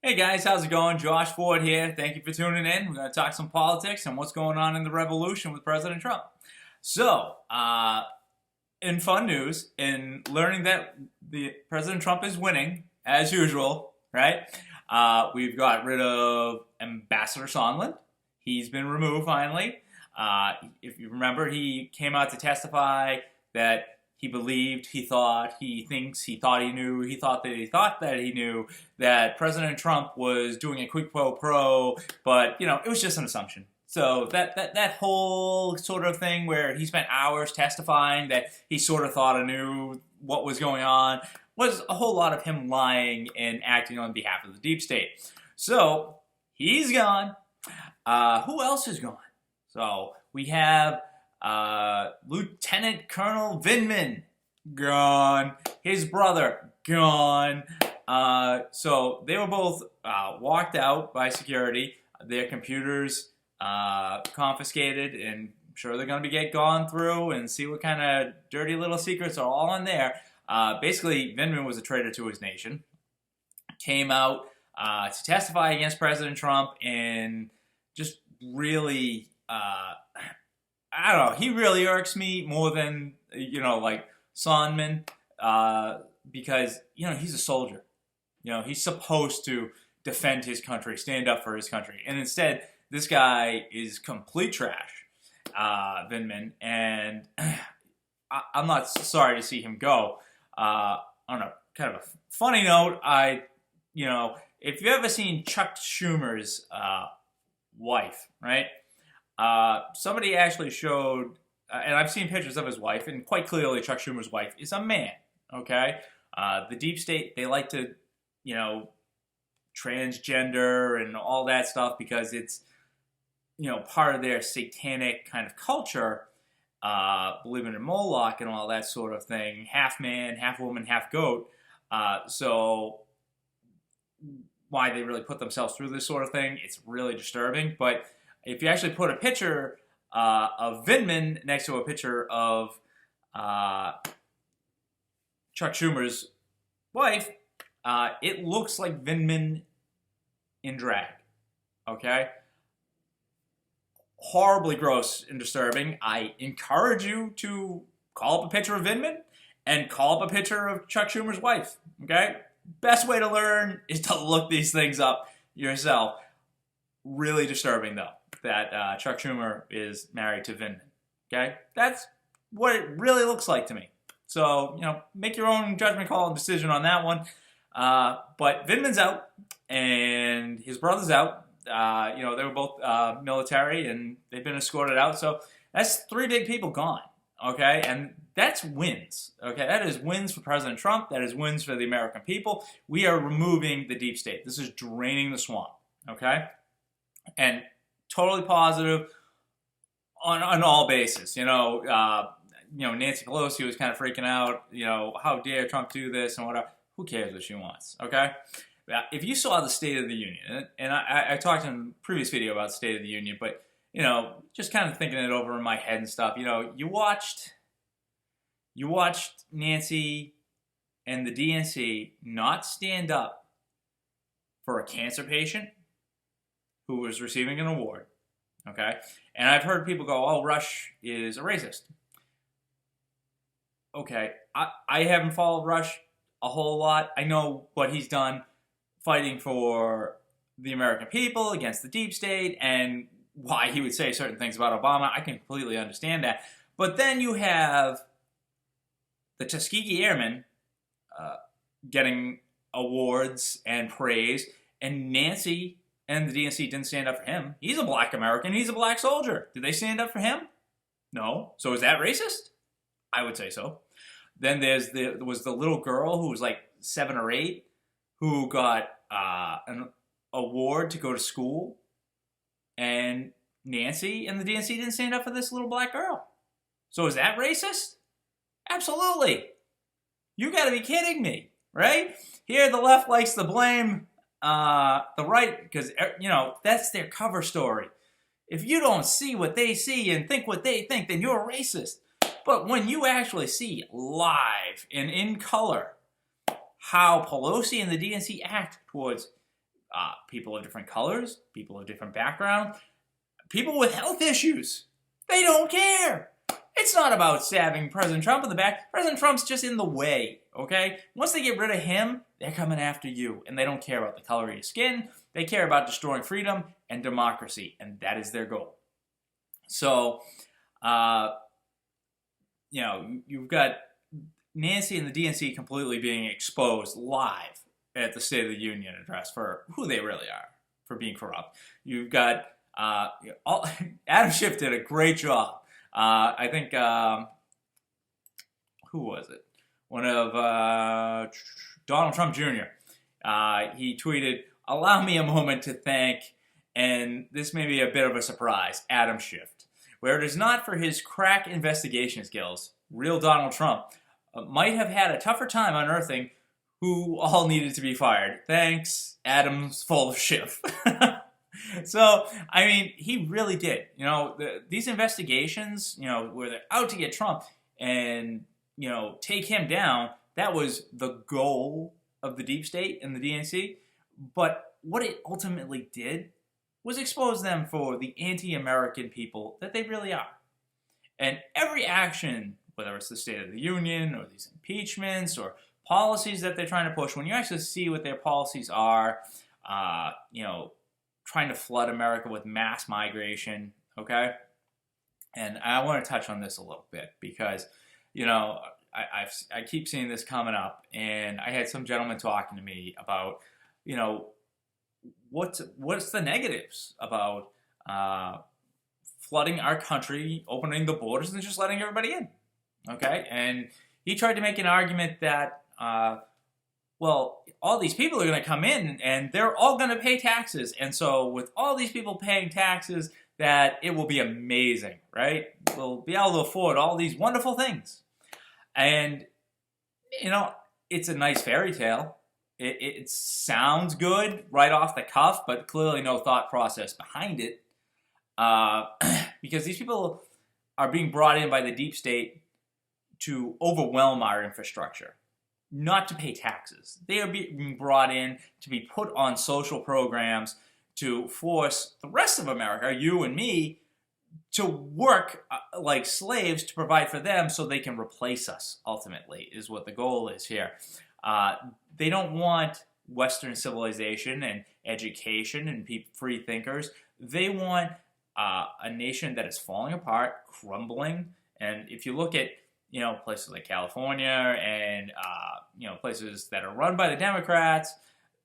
Hey guys, how's it going? Josh Ford here. Thank you for tuning in. We're going to talk some politics and what's going on in the revolution with President Trump. So, in fun news, in learning that the President Trump is winning, as usual, right? We've got rid of Ambassador Sondland. He's been removed finally. If you remember, he came out to testify that he believed, he thought, he thinks, he thought he knew, he thought that he knew that President Trump was doing a quid pro quo, but, it was just an assumption. So that whole sort of thing where he spent hours testifying that he sort of thought he knew what was going on was a whole lot of him lying and acting on behalf of the deep state. So, he's gone. Who else is gone? So, we have Lieutenant Colonel Vindman, gone. His brother, gone. So they were both walked out by security. Their computers confiscated, and I'm sure they're going to get gone through and see what kind of dirty little secrets are all in there. Basically, Vindman was a traitor to his nation. Came out to testify against President Trump and just really... I don't know. He really irks me more than, like Sondland, because, he's a soldier. He's supposed to defend his country, stand up for his country. And instead, this guy is complete trash, Vindman. And I'm not sorry to see him go. On a kind of a funny note, if you've ever seen Chuck Schumer's wife, right? Somebody actually showed, and I've seen pictures of his wife, and quite clearly Chuck Schumer's wife is a man, okay? The deep state, they like to, transgender and all that stuff because it's, part of their satanic kind of culture, believing in Moloch and all that sort of thing, half man, half woman, half goat. So why they really put themselves through this sort of thing, it's really disturbing, but if you actually put a picture of Vindman next to a picture of Chuck Schumer's wife, it looks like Vindman in drag, okay? Horribly gross and disturbing. I encourage you to call up a picture of Vindman and call up a picture of Chuck Schumer's wife, okay? Best way to learn is to look these things up yourself. Really disturbing, though, that Chuck Schumer is married to Vindman. Okay? That's what it really looks like to me. So, make your own judgment call and decision on that one. But Vindman's out, and his brother's out. They were both military, and they've been escorted out. So, that's 3 big people gone. Okay? And that's wins. Okay? That is wins for President Trump. That is wins for the American people. We are removing the deep state. This is draining the swamp. Okay? And totally positive on all bases. Nancy Pelosi was kind of freaking out. How dare Trump do this and whatever. Who cares what she wants, okay? If you saw the State of the Union, and I talked in a previous video about the State of the Union, but, just kind of thinking it over in my head and stuff, you watched Nancy and the DNC not stand up for a cancer patient who was receiving an award, okay? And I've heard people go, oh, Rush is a racist. Okay, I haven't followed Rush a whole lot. I know what he's done fighting for the American people against the deep state and why he would say certain things about Obama. I can completely understand that. But then you have the Tuskegee Airmen getting awards and praise, and Nancy and the DNC didn't stand up for him. He's a black American. He's a black soldier. Did they stand up for him? No. So is that racist? I would say so. Then there was the little girl who was like 7 or 8 who got an award to go to school. And Nancy and the DNC didn't stand up for this little black girl. So is that racist? Absolutely. You got to be kidding me, right? Here the left likes to blame the right, because, that's their cover story. If you don't see what they see and think what they think, then you're a racist. But when you actually see live and in color how Pelosi and the DNC act towards people of different colors, people of different backgrounds, people with health issues. They don't care. It's not about stabbing President Trump in the back. President Trump's just in the way, okay? Once they get rid of him, they're coming after you, and they don't care about the color of your skin. They care about destroying freedom and democracy, and that is their goal. So, you've got Nancy and the DNC completely being exposed live at the State of the Union address for who they really are, for being corrupt. You've got Adam Schiff did a great job. I think, who was it? One of Donald Trump Jr. He tweeted, "Allow me a moment to thank," and this may be a bit of a surprise, Adam Schiff. Where it is not for his crack investigation skills, real Donald Trump might have had a tougher time unearthing who all needed to be fired. Thanks, Adam's full of Schiff. So, I mean, he really did. These investigations, where they're out to get Trump and, take him down, that was the goal of the deep state and the DNC. But what it ultimately did was expose them for the anti-American people that they really are. And every action, whether it's the State of the Union or these impeachments or policies that they're trying to push, when you actually see what their policies are, trying to flood America with mass migration, okay? And I want to touch on this a little bit because, I keep seeing this coming up, and I had some gentleman talking to me about, what's the negatives about flooding our country, opening the borders, and just letting everybody in, okay? And he tried to make an argument that, all these people are going to come in and they're all going to pay taxes. And so with all these people paying taxes, that it will be amazing, right? We'll be able to afford all these wonderful things. And, it's a nice fairy tale. It sounds good right off the cuff, but clearly no thought process behind it. Because these people are being brought in by the deep state to overwhelm our infrastructure, not to pay taxes. They are being brought in to be put on social programs to force the rest of America, you and me, to work like slaves to provide for them so they can replace us, ultimately, is what the goal is here. They don't want Western civilization and education and free thinkers. They want a nation that is falling apart, crumbling. And if you look at places like California and places that are run by the Democrats,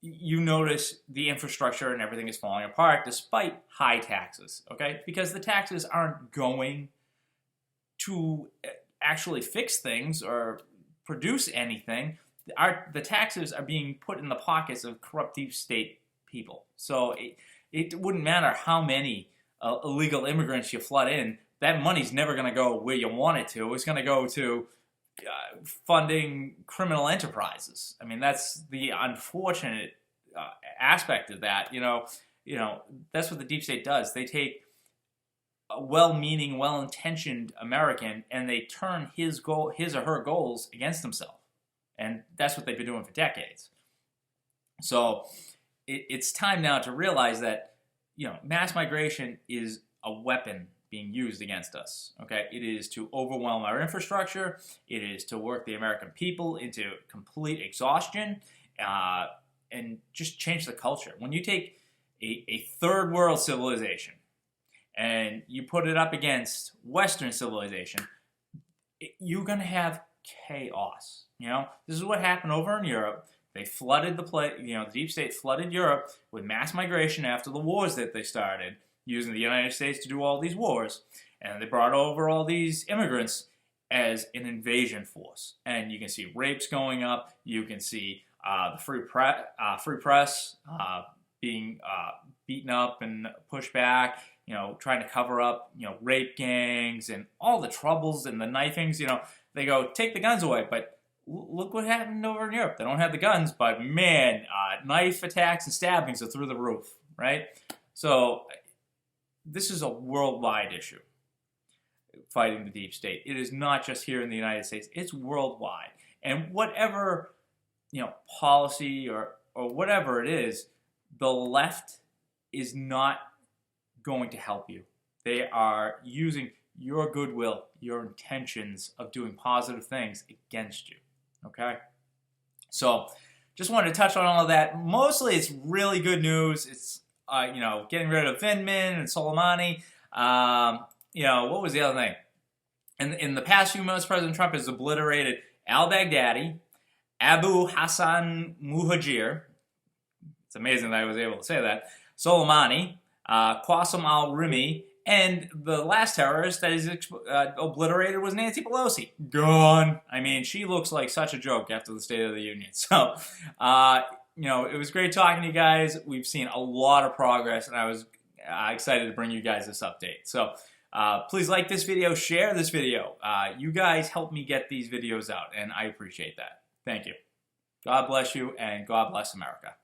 you notice the infrastructure and everything is falling apart despite high taxes, okay? Because the taxes aren't going to actually fix things or produce anything. The taxes are being put in the pockets of corrupt deep state people. So it wouldn't matter how many illegal immigrants you flood in, that money's never going to go where you want it to. It's going to go to funding criminal enterprises. I mean, that's the unfortunate aspect of that. That's what the deep state does. They take a well-meaning, well-intentioned American and they turn his or her goals against himself. And that's what they've been doing for decades. So it's time now to realize that, mass migration is a weapon being used against us, okay? It is to overwhelm our infrastructure. It is to work the American people into complete exhaustion and just change the culture. When you take a third world civilization and you put it up against Western civilization, you're going to have chaos. This is what happened over in Europe. They flooded the deep state flooded Europe with mass migration after the wars that they started, using the United States to do all these wars. And they brought over all these immigrants as an invasion force. And you can see rapes going up. You can see the free press being beaten up and pushed back, trying to cover up, rape gangs and all the troubles and the knifings. They go, take the guns away. But look what happened over in Europe. They don't have the guns, but man, knife attacks and stabbings are through the roof, right? So this is a worldwide issue, fighting the deep state. It is not just here in the United States. It's worldwide. And whatever, policy or whatever it is, the left is not going to help you. They are using your goodwill, your intentions of doing positive things against you, okay? So just wanted to touch on all of that. Mostly it's really good news. It's, you know, getting rid of Vindman and Soleimani. You know, what was the other thing? In the past few months, President Trump has obliterated al-Baghdadi, Abu Hassan Muhajir, it's amazing that I was able to say that, Soleimani, Qasim al-Rimi, and the last terrorist that is obliterated was Nancy Pelosi. Gone. I mean, she looks like such a joke after the State of the Union. So, you know, it was great talking to you guys. We've seen a lot of progress, and I was excited to bring you guys this update. So, please like this video, share this video. You guys help me get these videos out, and I appreciate that. Thank you. God bless you, and God bless America.